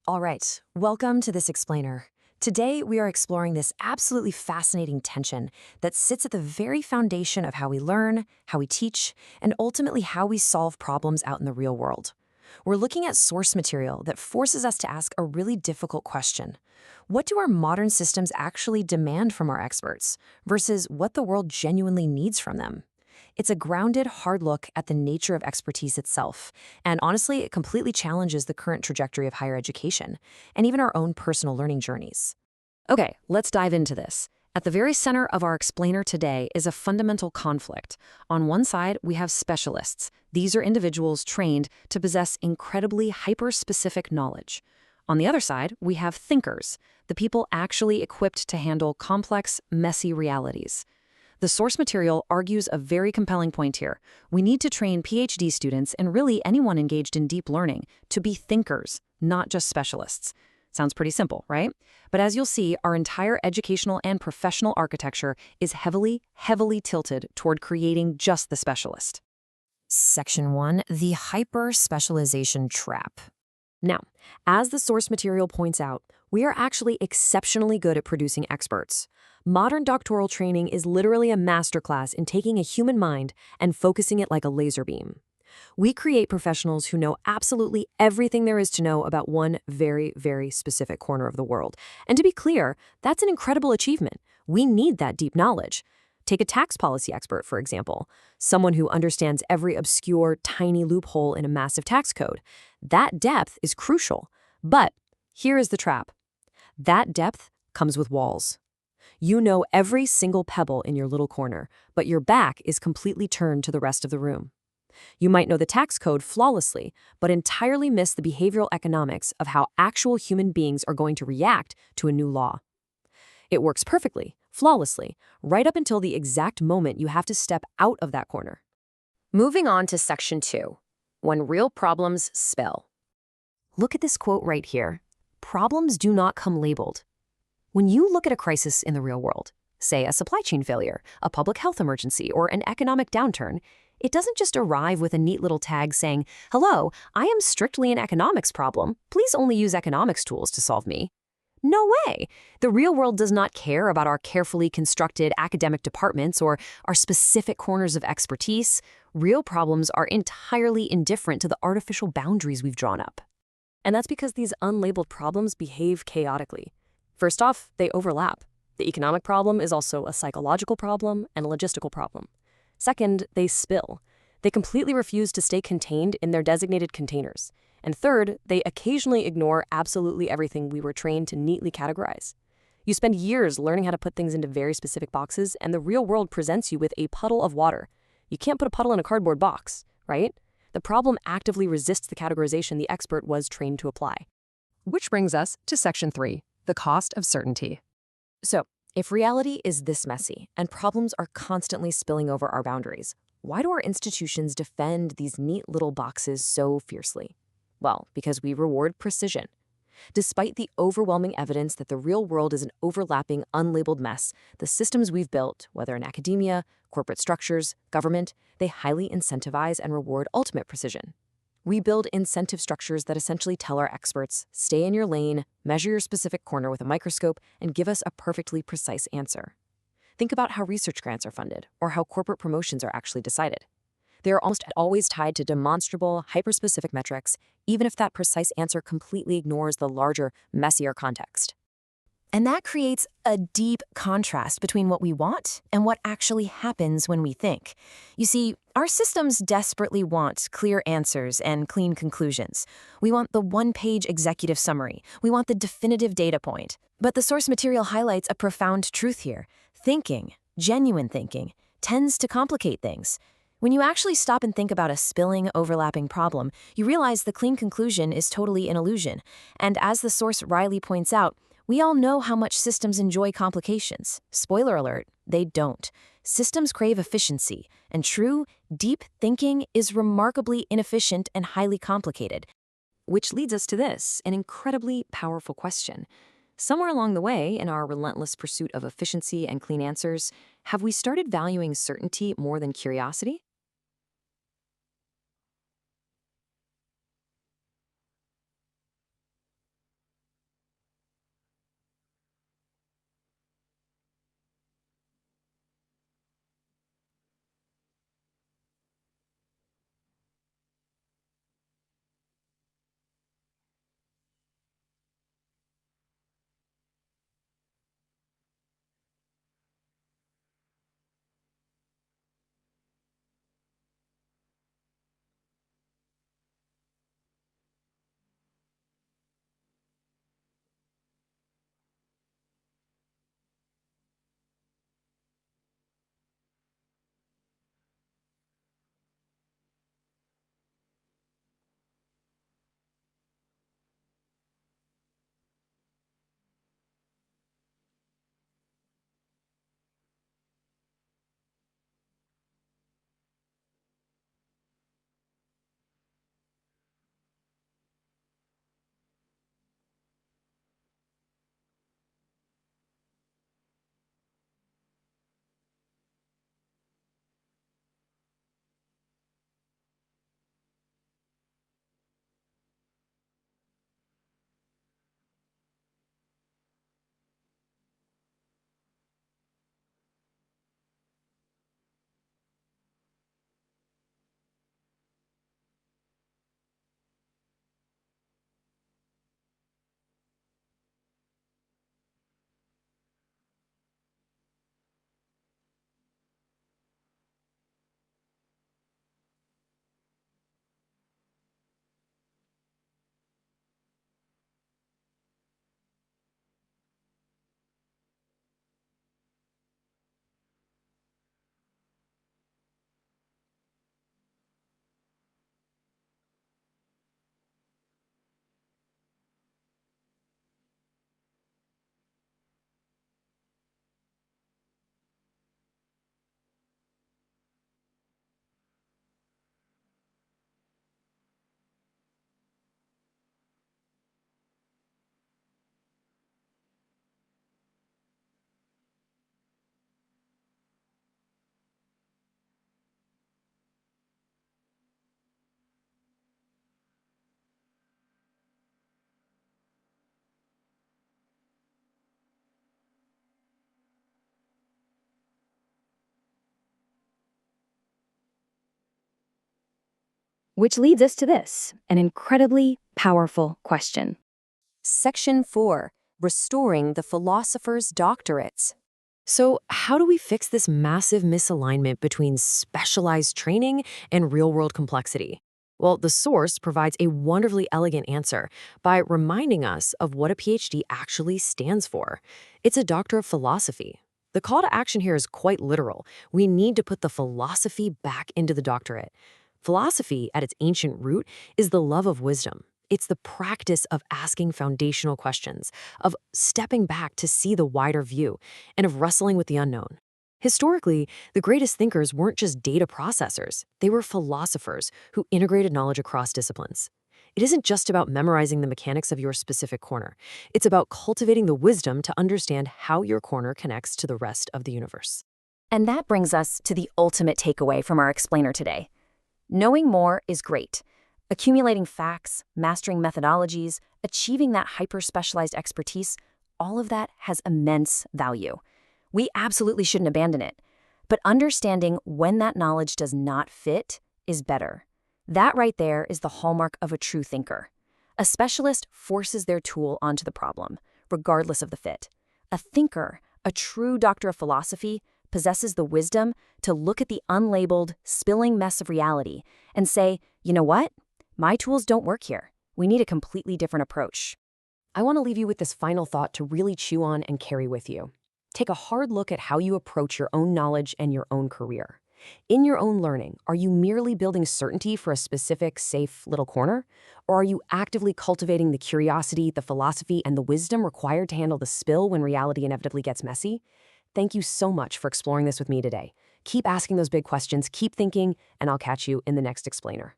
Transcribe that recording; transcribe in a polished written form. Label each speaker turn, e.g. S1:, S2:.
S1: All right, welcome to this explainer. Today, we are exploring this absolutely fascinating tension that sits at the very foundation of how we learn, how we teach, and ultimately how we solve problems out in the real world. We're looking at source material that forces us to ask a really difficult question. What do our modern systems actually demand from our experts versus what the world genuinely needs from them? It's a grounded, hard look at the nature of expertise itself, and honestly, it completely challenges the current trajectory of higher education, and even our own personal learning journeys. Okay, let's dive into this. At the very center of our explainer today is a fundamental conflict. On one side, we have specialists. These are individuals trained to possess incredibly hyper-specific knowledge. On the other side, we have thinkers, the people actually equipped to handle complex, messy realities. The source material argues a very compelling point here. We need to train PhD students and really anyone engaged in deep learning to be thinkers, not just specialists. Sounds pretty simple, right? But as you'll see, our entire educational and professional architecture is heavily tilted toward creating just the specialist. Section 1, the hyper-specialization trap. Now, as the source material points out, we are actually exceptionally good at producing experts. Modern doctoral training is literally a masterclass in taking a human mind and focusing it like a laser beam. We create professionals who know absolutely everything there is to know about one very specific corner of the world. And to be clear, that's an incredible achievement. We need that deep knowledge. Take a tax policy expert, for example, someone who understands every obscure, tiny loophole in a massive tax code. That depth is crucial. But here is the trap. That depth comes with walls. You know every single pebble in your little corner, but your back is completely turned to the rest of the room. You might know the tax code flawlessly, but entirely miss the behavioral economics of how actual human beings are going to react to a new law. It works perfectly, flawlessly, right up until the exact moment you have to step out of that corner. Moving on to Section 2, when real problems spill. Look at this quote right here. Problems do not come labeled. When you look at a crisis in the real world, say a supply chain failure, a public health emergency, or an economic downturn, it doesn't just arrive with a neat little tag saying, "Hello, I am strictly an economics problem. Please only use economics tools to solve me." No way! The real world does not care about our carefully constructed academic departments or our specific corners of expertise. Real problems are entirely indifferent to the artificial boundaries we've drawn up. And that's because these unlabeled problems behave chaotically. First off, they overlap. The economic problem is also a psychological problem and a logistical problem. Second, they spill. They completely refuse to stay contained in their designated containers. And third, they occasionally ignore absolutely everything we were trained to neatly categorize. You spend years learning how to put things into very specific boxes, and the real world presents you with a puddle of water. You can't put a puddle in a cardboard box, right? The problem actively resists the categorization the expert was trained to apply. Which brings us to Section 3. The cost of certainty. So, if reality is this messy and problems are constantly spilling over our boundaries, why do our institutions defend these neat little boxes so fiercely? Well, because we reward precision. Despite the overwhelming evidence that the real world is an overlapping, unlabeled mess, the systems we've built, whether in academia, corporate structures, government, they highly incentivize and reward ultimate precision. We build incentive structures that essentially tell our experts, stay in your lane, measure your specific corner with a microscope, and give us a perfectly precise answer. Think about how research grants are funded, or how corporate promotions are actually decided. They are almost always tied to demonstrable, hyper-specific metrics, even if that precise answer completely ignores the larger, messier context. And that creates a deep contrast between what we want and what actually happens when we think. You see, our systems desperately want clear answers and clean conclusions. We want the one-page executive summary. We want the definitive data point. But the source material highlights a profound truth here. Thinking, genuine thinking, tends to complicate things. When you actually stop and think about a spilling, overlapping problem, you realize the clean conclusion is totally an illusion. And as the source Riley points out, we all know how much systems enjoy complications. Spoiler alert, they don't. Systems crave efficiency, and true, deep thinking is remarkably inefficient and highly complicated. Which leads us to this, an incredibly powerful question. Somewhere along the way, in our relentless pursuit of efficiency and clean answers, have we started valuing certainty more than curiosity?
S2: Which leads us to this, an incredibly powerful question.
S1: Section 4. Restoring the philosopher's doctorates. So, how do we fix this massive misalignment between specialized training and real-world complexity? Well, the source provides a wonderfully elegant answer by reminding us of what a PhD actually stands for. It's a doctor of philosophy. The call to action here is quite literal. We need to put the philosophy back into the doctorate. Philosophy, at its ancient root, is the love of wisdom. It's the practice of asking foundational questions, of stepping back to see the wider view, and of wrestling with the unknown. Historically, the greatest thinkers weren't just data processors, they were philosophers who integrated knowledge across disciplines. It isn't just about memorizing the mechanics of your specific corner. It's about cultivating the wisdom to understand how your corner connects to the rest of the universe.
S3: And that brings us to the ultimate takeaway from our explainer today. Knowing more is great. Accumulating facts, mastering methodologies, achieving that hyper-specialized expertise, all of that has immense value. We absolutely shouldn't abandon it. But understanding when that knowledge does not fit is better. That right there is the hallmark of a true thinker. A specialist forces their tool onto the problem, regardless of the fit. A thinker, a true doctor of philosophy, possesses the wisdom to look at the unlabeled, spilling mess of reality and say, you know what? My tools don't work here. We need a completely different approach.
S1: I want to leave you with this final thought to really chew on and carry with you. Take a hard look at how you approach your own knowledge and your own career. In your own learning, are you merely building certainty for a specific, safe little corner? Or are you actively cultivating the curiosity, the philosophy, and the wisdom required to handle the spill when reality inevitably gets messy? Thank you so much for exploring this with me today. Keep asking those big questions, keep thinking, and I'll catch you in the next explainer.